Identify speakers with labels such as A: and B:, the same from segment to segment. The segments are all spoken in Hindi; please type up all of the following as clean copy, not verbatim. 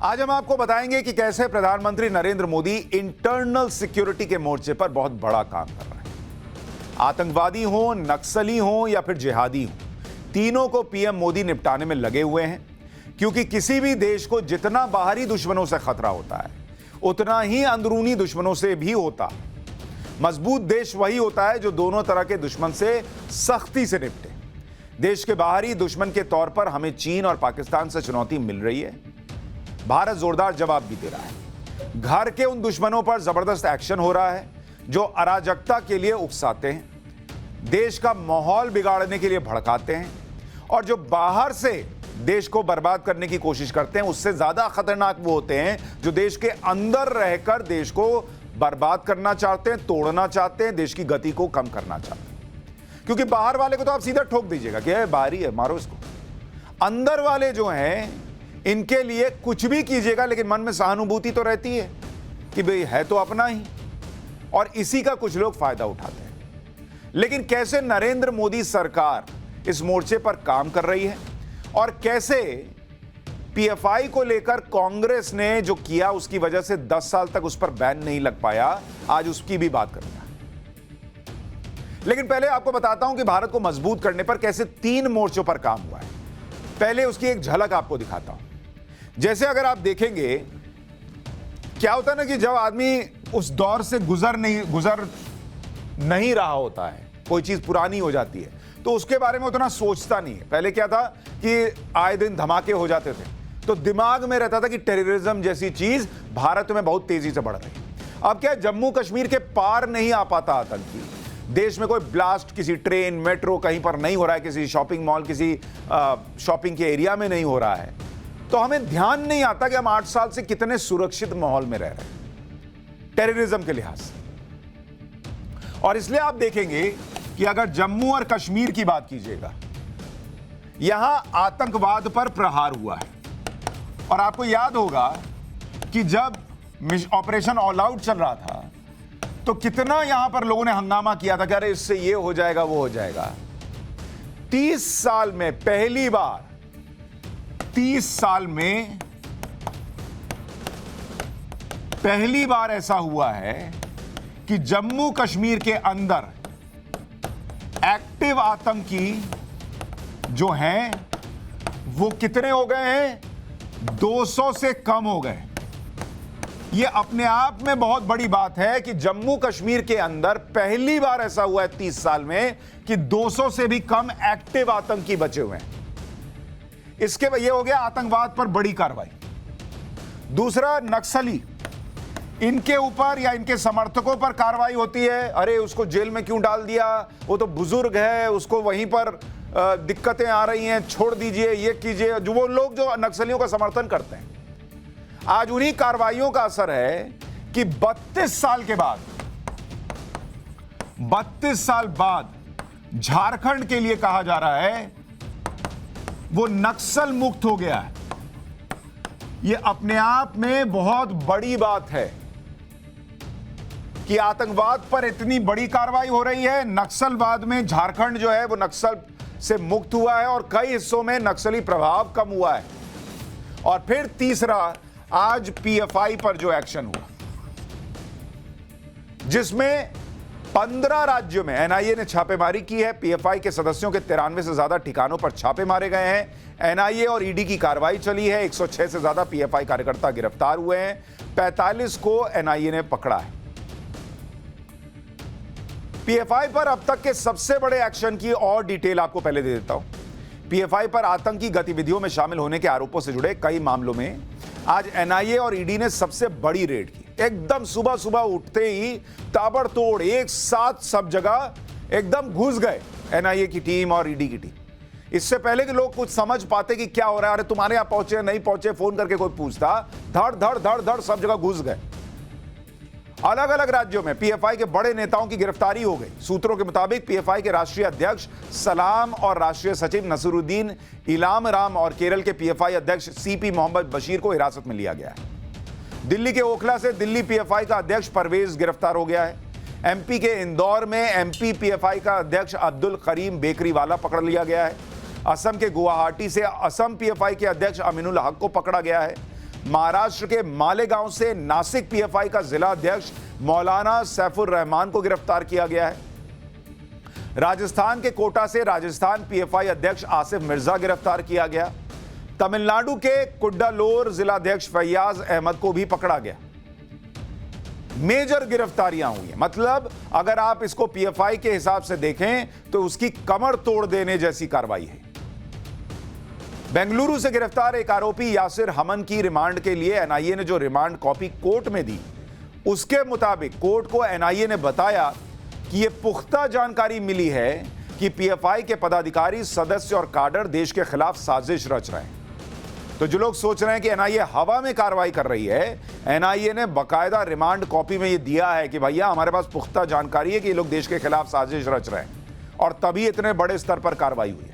A: आज हम आपको बताएंगे कि कैसे प्रधानमंत्री नरेंद्र मोदी इंटरनल सिक्योरिटी के मोर्चे पर बहुत बड़ा काम कर रहे हैं। आतंकवादी हो, नक्सली हो या फिर जिहादी हो, तीनों को पीएम मोदी निपटाने में लगे हुए हैं, क्योंकि किसी भी देश को जितना बाहरी दुश्मनों से खतरा होता है उतना ही अंदरूनी दुश्मनों से भी होता है। मजबूत देश वही होता है जो दोनों तरह के दुश्मन से सख्ती से निपटे। देश के बाहरी दुश्मन के तौर पर हमें चीन और पाकिस्तान से चुनौती मिल रही है। भारत जोरदार जवाब भी दे रहा है। घर के उन दुश्मनों पर जबरदस्त एक्शन हो रहा है जो अराजकता के लिए उकसाते हैं, देश का माहौल बिगाड़ने के लिए भड़काते हैं, और जो बाहर से देश को बर्बाद करने की कोशिश करते हैं उससे ज्यादा खतरनाक वो होते हैं जो देश के अंदर रहकर देश को बर्बाद करना चाहते हैं, तोड़ना चाहते हैं, देश की गति को कम करना चाहते हैं। क्योंकि बाहर वाले को तो आप सीधा ठोक दीजिएगा कि है बाहरी है, मारो इसको। अंदर वाले जो हैं इनके लिए कुछ भी कीजिएगा, लेकिन मन में सहानुभूति तो रहती है कि भाई है तो अपना ही, और इसी का कुछ लोग फायदा उठाते हैं। लेकिन कैसे नरेंद्र मोदी सरकार इस मोर्चे पर काम कर रही है और कैसे पीएफआई को लेकर कांग्रेस ने जो किया उसकी वजह से 10 साल तक उस पर बैन नहीं लग पाया, आज उसकी भी बात करूंगा। लेकिन पहले आपको बताता हूं कि भारत को मजबूत करने पर कैसे 3 मोर्चों पर काम हुआ है। पहले उसकी एक झलक आपको दिखाता हूं। जैसे अगर आप देखेंगे क्या होता है ना कि जब आदमी उस दौर से गुजर नहीं रहा होता है, कोई चीज पुरानी हो जाती है तो उसके बारे में उतना सोचता नहीं है। पहले क्या था कि आए दिन धमाके हो जाते थे तो दिमाग में रहता था कि टेररिज्म जैसी चीज भारत में बहुत तेजी से बढ़ रही है। अब क्या है, जम्मू कश्मीर के पार नहीं आ पाता आतंकी, देश में कोई ब्लास्ट किसी ट्रेन मेट्रो कहीं पर नहीं हो रहा है, किसी शॉपिंग मॉल किसी शॉपिंग के एरिया में नहीं हो रहा है, तो हमें ध्यान नहीं आता कि हम 8 साल से कितने सुरक्षित माहौल में रह रहे हैं टेररिज्म के लिहाज से। और इसलिए आप देखेंगे कि अगर जम्मू और कश्मीर की बात कीजिएगा, यहां आतंकवाद पर प्रहार हुआ है। और आपको याद होगा कि जब ऑपरेशन ऑल आउट चल रहा था तो कितना यहां पर लोगों ने हंगामा किया था कि अरे इससे ये हो जाएगा वो हो जाएगा। 30 साल में पहली बार 30 साल में पहली बार ऐसा हुआ है कि जम्मू कश्मीर के अंदर एक्टिव आतंकी जो हैं वो कितने हो गए हैं? 200 से कम हो गए। ये अपने आप में बहुत बड़ी बात है कि जम्मू कश्मीर के अंदर पहली बार ऐसा हुआ है 30 साल में कि 200 से भी कम एक्टिव आतंकी बचे हुए हैं। इसके ये हो गया आतंकवाद पर बड़ी कार्रवाई। दूसरा, नक्सली, इनके ऊपर या इनके समर्थकों पर कार्रवाई होती है। अरे उसको जेल में क्यों डाल दिया, वो तो बुजुर्ग है, उसको वहीं पर दिक्कतें आ रही हैं, छोड़ दीजिए, ये कीजिए। जो वो लोग जो नक्सलियों का समर्थन करते हैं, आज उन्हीं कार्रवाइयों का असर है कि 32 साल बाद झारखंड के लिए कहा जा रहा है वो नक्सल मुक्त हो गया है। ये अपने आप में बहुत बड़ी बात है कि आतंकवाद पर इतनी बड़ी कार्रवाई हो रही है। नक्सलवाद में झारखंड जो है वो नक्सल से मुक्त हुआ है और कई हिस्सों में नक्सली प्रभाव कम हुआ है। और फिर तीसरा, आज पीएफआई पर जो एक्शन हुआ जिसमें 15 राज्यों में एनआईए ने छापेमारी की है। पीएफआई के सदस्यों के 93 से ज्यादा ठिकानों पर छापे मारे गए हैं। एनआईए और ईडी की कार्रवाई चली है। 106 से ज्यादा पीएफआई कार्यकर्ता गिरफ्तार हुए हैं। 45 को एनआईए ने पकड़ा है। पीएफआई पर अब तक के सबसे बड़े एक्शन की और डिटेल आपको पहले दे देता हूं। पीएफआई पर आतंकी गतिविधियों में शामिल होने के आरोपों से जुड़े कई मामलों में आज एनआईए और ईडी ने सबसे बड़ी रेड की। एकदम सुबह सुबह उठते ही ताबड़तोड़ एक साथ सब जगह एकदम घुस गए एनआईए की टीम और ईडी की टीम। इससे पहले कि लोग कुछ समझ पाते कि क्या हो रहा है, अरे तुम्हारे यहां पहुंचे नहीं पहुंचे, फोन करके कोई पूछता, धड़ धड़ धड़ धड़ सब जगह घुस गए। अलग अलग राज्यों में पीएफआई के बड़े नेताओं की गिरफ्तारी हो गई। सूत्रों के मुताबिक पीएफआई के राष्ट्रीय अध्यक्ष सलाम और राष्ट्रीय सचिव नसरुद्दीन इलाम राम और केरल के पीएफआई अध्यक्ष सीपी मोहम्मद बशीर को हिरासत में लिया गया है। दिल्ली के ओखला से दिल्ली पीएफआई का अध्यक्ष परवेज गिरफ्तार हो गया है। एमपी के इंदौर में एमपी पीएफआई का अध्यक्ष अब्दुल करीम बेकरीवाला पकड़ लिया गया है। असम के गुवाहाटी से असम पीएफआई के अध्यक्ष अमीनुल हक को पकड़ा गया है। महाराष्ट्र के मालेगांव से नासिक पीएफआई का जिला अध्यक्ष मौलाना सैफुर रहमान को गिरफ्तार किया गया है। राजस्थान के कोटा से राजस्थान पीएफआई अध्यक्ष आसिफ मिर्जा गिरफ्तार किया गया। तमिलनाडु के कुड्डालोर जिलाध्यक्ष फैयाज अहमद को भी पकड़ा गया। मेजर गिरफ्तारियां हुई हैं। मतलब अगर आप इसको पीएफआई के हिसाब से देखें तो उसकी कमर तोड़ देने जैसी कार्रवाई है। बेंगलुरु से गिरफ्तार एक आरोपी यासिर हमन की रिमांड के लिए एनआईए ने जो रिमांड कॉपी कोर्ट में दी, उसके मुताबिक कोर्ट को एनआईए ने बताया कि यह पुख्ता जानकारी मिली है कि पीएफआई के पदाधिकारी, सदस्य और काडर देश के खिलाफ साजिश रच रहे हैं। तो जो लोग सोच रहे हैं कि एनआईए हवा में कार्रवाई कर रही है, एनआईए ने बकायदा रिमांड कॉपी में यह दिया है कि भैया हमारे पास पुख्ता जानकारी है कि ये लोग देश के खिलाफ साजिश रच रहे हैं और तभी इतने बड़े स्तर पर कार्रवाई हुई है।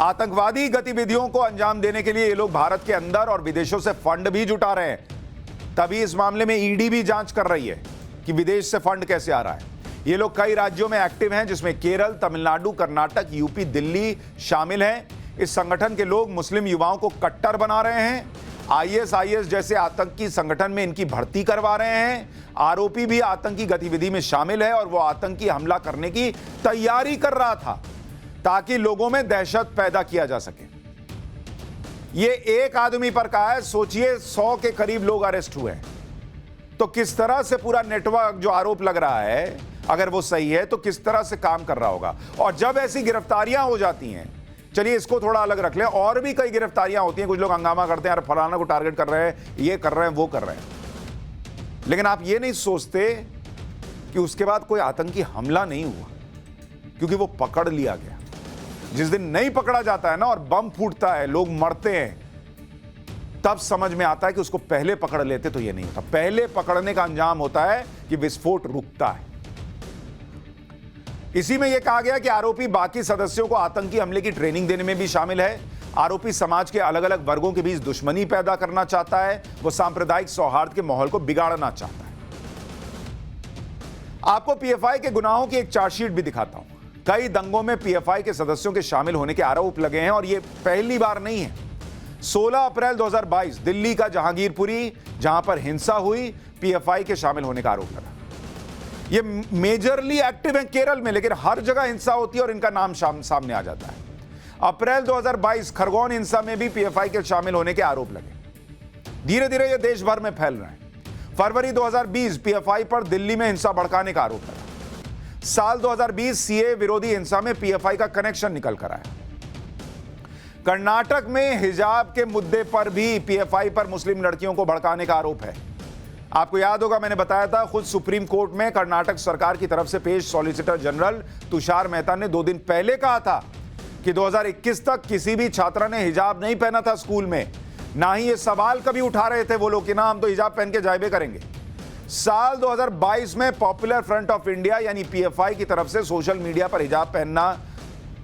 A: आतंकवादी गतिविधियों को अंजाम देने के लिए ये लोग भारत के अंदर और विदेशों से फंड भी जुटा रहे हैं। तभी इस मामले में ईडी भी जांच कर रही है कि विदेश से फंड कैसे आ रहा है। ये लोग कई राज्यों में एक्टिव हैं, जिसमें केरल, तमिलनाडु, कर्नाटक, यूपी, दिल्ली शामिल हैं। इस संगठन के लोग मुस्लिम युवाओं को कट्टर बना रहे हैं। आईएसआईएस जैसे आतंकी संगठन में इनकी भर्ती करवा रहे हैं। आरोपी भी आतंकी गतिविधि में शामिल है और वो आतंकी हमला करने की तैयारी कर रहा था ताकि लोगों में दहशत पैदा किया जा सके। ये एक आदमी पर कहा है, सोचिए 100 के करीब लोग अरेस्ट हुए हैं। तो किस तरह से पूरा नेटवर्क जो आरोप लग रहा है, अगर वो सही है तो किस तरह से काम कर रहा होगा। और जब ऐसी गिरफ्तारियां हो जाती हैं, चलिए इसको थोड़ा अलग रख लें, और भी कई गिरफ्तारियां होती हैं, कुछ लोग हंगामा करते हैं, फलाना को टारगेट कर रहे हैं, ये कर रहे हैं, वो कर रहे हैं, लेकिन आप ये नहीं सोचते कि उसके बाद कोई आतंकी हमला नहीं हुआ, क्योंकि वो पकड़ लिया गया। जिस दिन नहीं पकड़ा जाता है ना और बम फूटता है, लोग मरते हैं, तब समझ में आता है कि उसको पहले पकड़ लेते तो ये नहीं होता। पहले पकड़ने का अंजाम होता है कि विस्फोट रुकता है। इसी में यह कहा गया कि आरोपी बाकी सदस्यों को आतंकी हमले की ट्रेनिंग देने में भी शामिल है। आरोपी समाज के अलग अलग वर्गों के बीच दुश्मनी पैदा करना चाहता है, वो सांप्रदायिक सौहार्द के माहौल को बिगाड़ना चाहता है। आपको पीएफआई के गुनाहों की एक चार्जशीट भी दिखाता हूं। कई दंगों में पीएफआई के सदस्यों के शामिल होने के आरोप लगे हैं और यह पहली बार नहीं है। 16 अप्रैल 2022 दिल्ली का जहांगीरपुरी, जहां पर हिंसा हुई, पीएफआई के शामिल होने का आरोप लगा। ये मेजरली एक्टिव है केरल में, लेकिन हर जगह हिंसा होती है और इनका नाम सामने आ जाता है। अप्रैल 2022 खरगोन हिंसा में भी पीएफआई के शामिल होने के आरोप लगे। धीरे धीरे ये देश भर में फैल रहे हैं। फरवरी 2020 पीएफआई पर दिल्ली में हिंसा भड़काने का आरोप लगा। साल 2020 सीए विरोधी हिंसा में पीएफआई का कनेक्शन निकल कर आया। कर्नाटक में हिजाब के मुद्दे पर भी पीएफआई पर मुस्लिम लड़कियों को भड़काने का आरोप है। आपको याद होगा, मैंने बताया था, खुद सुप्रीम कोर्ट में कर्नाटक सरकार की तरफ से पेश सॉलिसिटर जनरल तुषार मेहता ने 2 दिन पहले कहा था कि 2021 तक किसी भी छात्रा ने हिजाब नहीं पहना था स्कूल में। ना ही ये सवाल कभी उठा रहे थे वो लोग कि ना हम तो हिजाब पहन के जाइबे करेंगे। साल 2022 में पॉपुलर फ्रंट ऑफ इंडिया यानी पीएफआई की तरफ से सोशल मीडिया पर हिजाब पहनना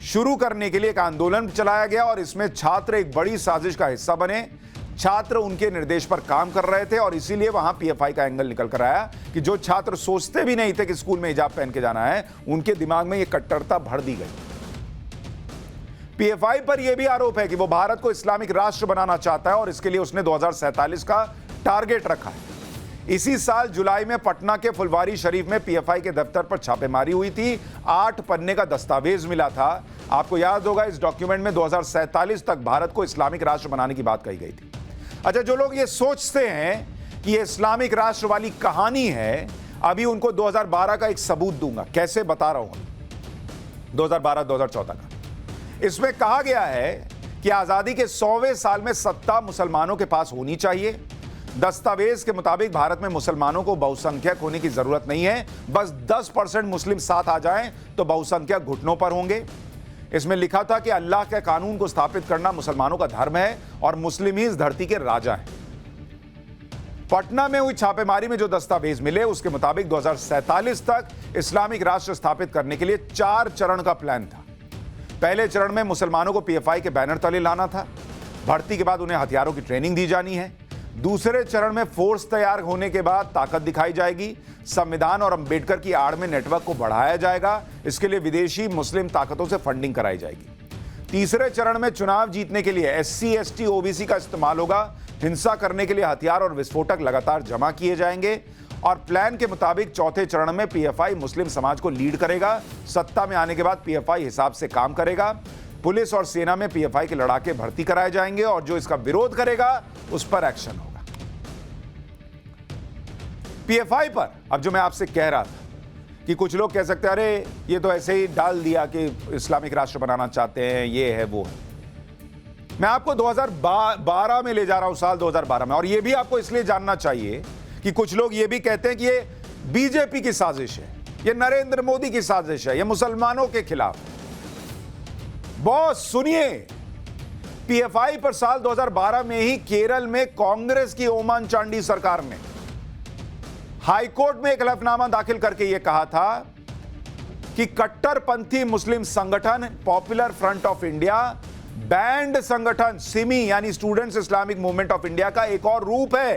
A: शुरू करने के लिए एक आंदोलन चलाया गया और इसमें छात्र एक बड़ी साजिश का हिस्सा बने। छात्र उनके निर्देश पर काम कर रहे थे और इसीलिए वहां पीएफआई का एंगल निकल कर आया कि जो छात्र सोचते भी नहीं थे कि स्कूल में हिजाब पहन के जाना है, उनके दिमाग में यह कट्टरता भर दी गई। पीएफआई पर यह भी आरोप है कि वो भारत को इस्लामिक राष्ट्र बनाना चाहता है और इसके लिए उसने 2047 का टारगेट रखा है। इसी साल जुलाई में पटना के फुलवारी शरीफ में पीएफआई के दफ्तर पर छापेमारी हुई थी। 8 पन्ने का दस्तावेज मिला था। आपको याद होगा, इस डॉक्यूमेंट में 2047 तक भारत को इस्लामिक राष्ट्र बनाने की बात कही गई थी। अच्छा, जो लोग ये सोचते हैं कि ये इस्लामिक राष्ट्र वाली कहानी है, अभी उनको 2012 का एक सबूत दूंगा। कैसे, बता रहा हूं। 2012-2014 का, इसमें कहा गया है कि आजादी के 100वें साल में सत्ता मुसलमानों के पास होनी चाहिए। दस्तावेज के मुताबिक भारत में मुसलमानों को बहुसंख्यक होने की जरूरत नहीं है, बस 10% मुस्लिम साथ आ जाएं तो बहुसंख्यक घुटनों पर होंगे। इसमें लिखा था कि अल्लाह के कानून को स्थापित करना मुसलमानों का धर्म है और मुस्लिम ही इस धरती के राजा हैं। पटना में हुई छापेमारी में जो दस्तावेज मिले, उसके मुताबिक 2047 तक इस्लामिक राष्ट्र स्थापित करने के लिए 4 चरण का प्लान था। पहले चरण में मुसलमानों को पीएफआई के बैनर तले लाना था। भर्ती के बाद उन्हें हथियारों की ट्रेनिंग दी जानी है। दूसरे चरण में फोर्स तैयार होने के बाद ताकत दिखाई जाएगी। संविधान और अंबेडकर की आड़ में नेटवर्क को बढ़ाया जाएगा। इसके लिए विदेशी मुस्लिम ताकतों से फंडिंग कराई जाएगी। तीसरे चरण में चुनाव जीतने के लिए एससी, एसटी, ओबीसी का इस्तेमाल होगा। हिंसा करने के लिए हथियार और विस्फोटक लगातार जमा किए जाएंगे और प्लान के मुताबिक चौथे चरण में पीएफआई मुस्लिम समाज को लीड करेगा। सत्ता में आने के बाद पीएफआई हिसाब से काम करेगा। पुलिस और सेना में पीएफआई के लड़ाके भर्ती कराए जाएंगे और जो इसका विरोध करेगा उस पर एक्शन होगा। पीएफआई पर अब जो मैं आपसे कह रहा था कि कुछ लोग कह सकते हैं अरे ये तो ऐसे ही डाल दिया कि इस्लामिक राष्ट्र बनाना चाहते हैं, ये है वो है। मैं आपको 2012 में ले जा रहा हूं, साल 2012 में, और ये भी आपको इसलिए जानना चाहिए कि कुछ लोग ये भी कहते हैं कि ये बीजेपी की साजिश है, ये नरेंद्र मोदी की साजिश है, ये मुसलमानों के खिलाफ है। बॉस सुनिए, पीएफआई पर साल 2012 में ही केरल में कांग्रेस की ओमान चांडी सरकार ने हाईकोर्ट में एक हलफनामा दाखिल करके यह कहा था कि कट्टरपंथी मुस्लिम संगठन popular front of India band संगठन सिमी यानी students Islamic movement of India का एक और रूप है।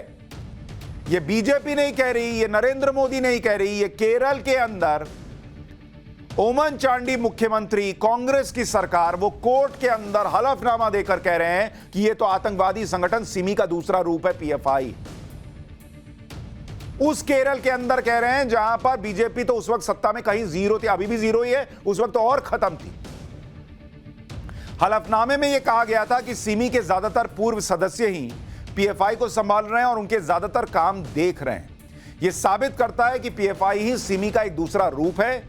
A: यह बीजेपी नहीं कह रही, यह नरेंद्र मोदी नहीं कह रही, यह केरल के अंदर ओमन चांडी मुख्यमंत्री, कांग्रेस की सरकार, वो कोर्ट के अंदर हलफनामा देकर कह रहे हैं कि यह तो आतंकवादी संगठन सिमी का दूसरा रूप है पीएफआई। उस केरल के अंदर कह रहे हैं जहां पर बीजेपी तो उस वक्त सत्ता में कहीं जीरो थी, अभी भी जीरो ही है, उस वक्त तो और खत्म थी। हलफनामे में यह कहा गया था कि सिमी के ज्यादातर पूर्व सदस्य ही पीएफआई को संभाल रहे हैं और उनके ज्यादातर काम देख रहे हैं। यह साबित करता है कि पीएफआई ही सिमी का एक दूसरा रूप है।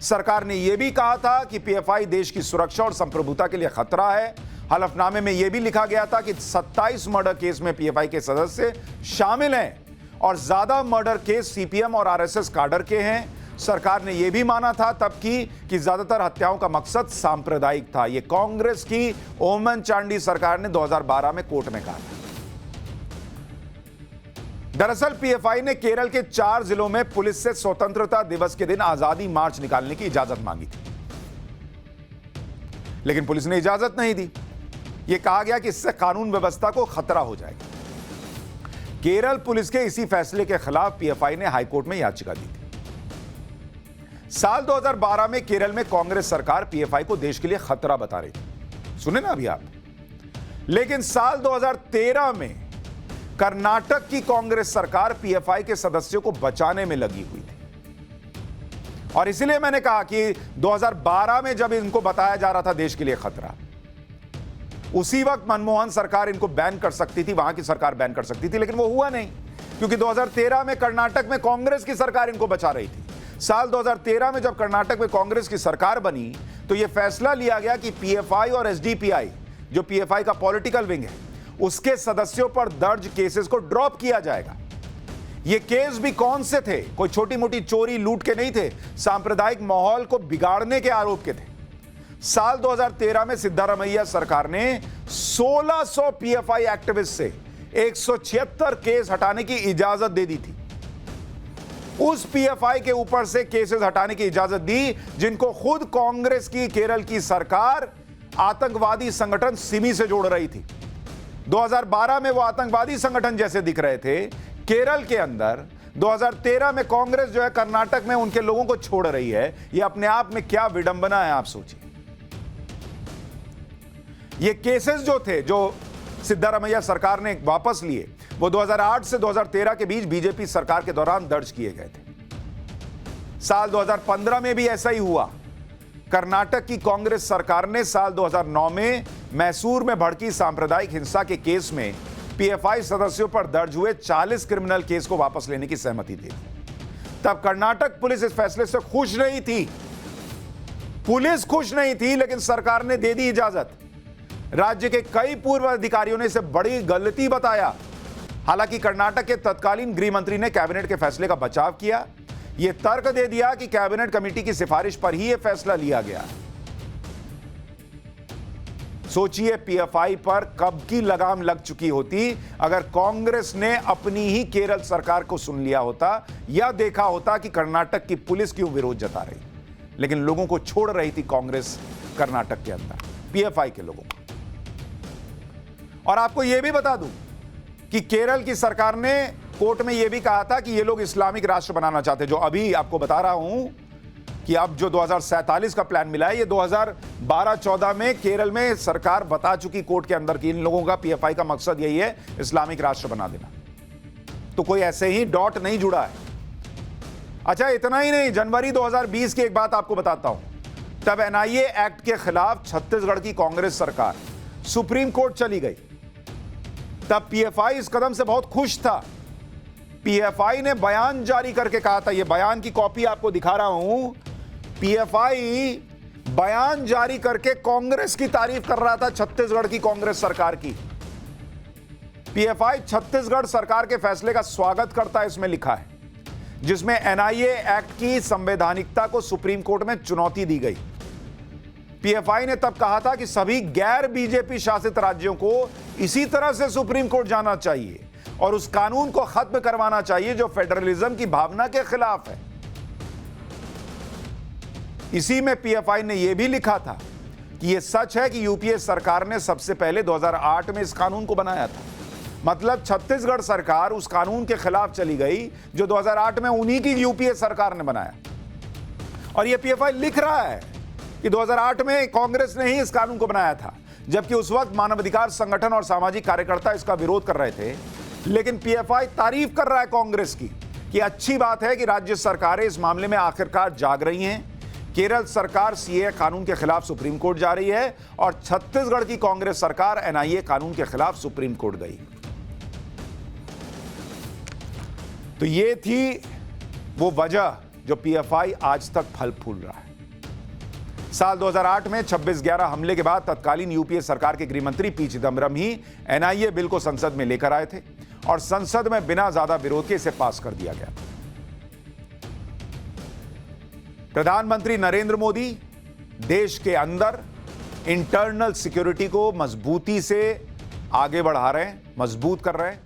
A: सरकार ने यह भी कहा था कि पीएफआई देश की सुरक्षा और संप्रभुता के लिए खतरा है। हलफनामे में यह भी लिखा गया था कि 27 मर्डर केस में पीएफआई के सदस्य शामिल हैं और ज्यादा मर्डर केस सीपीएम और आरएसएस काडर के हैं। सरकार ने यह भी माना था तब कि ज्यादातर हत्याओं का मकसद सांप्रदायिक था। यह कांग्रेस की ओमन चांडी सरकार ने 2012 में कोर्ट में कहा था। दरअसल पीएफआई ने केरल के 4 जिलों में पुलिस से स्वतंत्रता दिवस के दिन आजादी मार्च निकालने की इजाजत मांगी थी, लेकिन पुलिस ने इजाजत नहीं दी। यह कहा गया कि इससे कानून व्यवस्था को खतरा हो जाएगा। केरल पुलिस के इसी फैसले के खिलाफ पीएफआई ने हाईकोर्ट में याचिका दी थी। साल 2012 में केरल में कांग्रेस सरकार पीएफआई को देश के लिए खतरा बता रही थी, सुने ना अभी आप। लेकिन साल 2013 में कर्नाटक की कांग्रेस सरकार पीएफआई के सदस्यों को बचाने में लगी हुई थी और इसलिए मैंने कहा कि 2012 में जब इनको बताया जा रहा था देश के लिए खतरा, उसी वक्त मनमोहन सरकार इनको बैन कर सकती थी, वहां की सरकार बैन कर सकती थी, लेकिन वो हुआ नहीं क्योंकि 2013 में कर्नाटक में कांग्रेस की सरकार इनको बचा रही थी। साल 2013 में जब कर्नाटक में कांग्रेस की सरकार बनी तो यह फैसला लिया गया कि पीएफआई और एसडीपीआई, जो पीएफआई का पॉलिटिकल विंग है, उसके सदस्यों पर दर्ज केसेस को ड्रॉप किया जाएगा। ये केस भी कौन से थे? कोई छोटी मोटी चोरी लूट के नहीं थे, सांप्रदायिक माहौल को बिगाड़ने के आरोप के थे। साल 2013 में सिद्धारमैया सरकार ने 1600 पीएफआई एक्टिविस्ट से 176 केस हटाने की इजाजत दे दी थी। उस पीएफआई के ऊपर से केसेस हटाने की इजाजत दी जिनको खुद कांग्रेस की केरल की सरकार आतंकवादी संगठन सिमी से जोड़ रही थी। 2012 में वो आतंकवादी संगठन जैसे दिख रहे थे केरल के अंदर, 2013 में कांग्रेस जो है कर्नाटक में उनके लोगों को छोड़ रही है। ये अपने आप में क्या विडंबना है, आप सोचिए। ये केसेस जो थे, जो सिद्धारमैया सरकार ने वापस लिए, वो 2008 से 2013 के बीच बीजेपी सरकार के दौरान दर्ज किए गए थे। साल 2015 में भी ऐसा ही हुआ। कर्नाटक की कांग्रेस सरकार ने साल 2009 में मैसूर में भड़की सांप्रदायिक हिंसा के केस में पीएफआई सदस्यों पर दर्ज हुए 40 क्रिमिनल केस को वापस लेने की सहमति दी। तब कर्नाटक पुलिस इस फैसले से खुश नहीं थी। पुलिस खुश नहीं थी, लेकिन सरकार ने दे दी इजाजत। राज्य के कई पूर्व अधिकारियों ने इसे बड़ी गलती बताया। हालांकि कर्नाटक के तत्कालीन गृह मंत्री ने कैबिनेट के फैसले का बचाव किया। यह तर्क दे दिया कि कैबिनेट कमेटी की सिफारिश पर ही यह फैसला लिया गया। सोचिए पीएफआई पर कब की लगाम लग चुकी होती अगर कांग्रेस ने अपनी ही केरल सरकार को सुन लिया होता या देखा होता कि कर्नाटक की पुलिस क्यों विरोध जता रही, लेकिन लोगों को छोड़ रही थी कांग्रेस कर्नाटक के अंदर, पीएफआई के लोगों को। और आपको यह भी बता दूं कि केरल की सरकार ने कोर्ट में यह भी कहा था कि ये लोग इस्लामिक राष्ट्र बनाना चाहते, जो अभी आपको बता रहा हूं कि अब जो 2047 का प्लान मिला है, ये 2012-14 में केरल में सरकार बता चुकी कोर्ट के अंदर कि इन लोगों का पीएफआई का मकसद यही है, इस्लामिक राष्ट्र बना देना। तो कोई ऐसे ही डॉट नहीं जुड़ा है। अच्छा, इतना ही नहीं, जनवरी 2020 की एक बात आपको बताता हूं। तब एनआईए एक्ट के खिलाफ छत्तीसगढ़ की कांग्रेस सरकार सुप्रीम कोर्ट चली गई। तब पीएफआई इस कदम से बहुत खुश था। पीएफआई ने बयान जारी करके कहा था, यह बयान की कॉपी आपको दिखा रहा हूं। पीएफआई बयान जारी करके कांग्रेस की तारीफ कर रहा था, छत्तीसगढ़ की कांग्रेस सरकार की। पीएफआई छत्तीसगढ़ सरकार के फैसले का स्वागत करता है, इसमें लिखा है, जिसमें एनआईए एक्ट की संवैधानिकता को सुप्रीम कोर्ट में चुनौती दी गई। पीएफआई ने तब कहा था कि सभी गैर बीजेपी शासित राज्यों को इसी तरह से सुप्रीम कोर्ट जाना चाहिए और उस कानून को खत्म करवाना चाहिए जो फेडरलिज्म की भावना के खिलाफ है। इसी में पीएफआई ने यह भी लिखा था कि यह सच है कि यूपीए सरकार ने सबसे पहले 2008 में इस कानून को बनाया था। मतलब छत्तीसगढ़ सरकार उस कानून के खिलाफ चली गई जो 2008 में उन्हीं की यूपीए सरकार ने बनाया। और यह पीएफआई लिख रहा है कि 2008 में कांग्रेस ने ही इस कानून को बनाया था, जबकि उस वक्त मानवाधिकार संगठन और सामाजिक कार्यकर्ता इसका विरोध कर रहे थे। लेकिन पीएफआई तारीफ कर रहा है कांग्रेस की कि अच्छी बात है कि राज्य सरकारें इस मामले में आखिरकार जाग रही हैं। केरल सरकार सीए कानून के खिलाफ सुप्रीम कोर्ट जा रही है और छत्तीसगढ़ की कांग्रेस सरकार एनआईए कानून के खिलाफ सुप्रीम कोर्ट गई। तो ये थी वो वजह जो पीएफआई आज तक फल फूल रहा है। साल 2008 में 26/11 हमले के बाद तत्कालीन यूपीए सरकार के गृहमंत्री पी चिदम्बरम ही एनआईए बिल को संसद में लेकर आए थे और संसद में बिना ज्यादा विरोध के इसे पास कर दिया गया। प्रधानमंत्री नरेंद्र मोदी देश के अंदर इंटरनल सिक्योरिटी को मजबूती से आगे बढ़ा रहे हैं, मजबूत कर रहे हैं।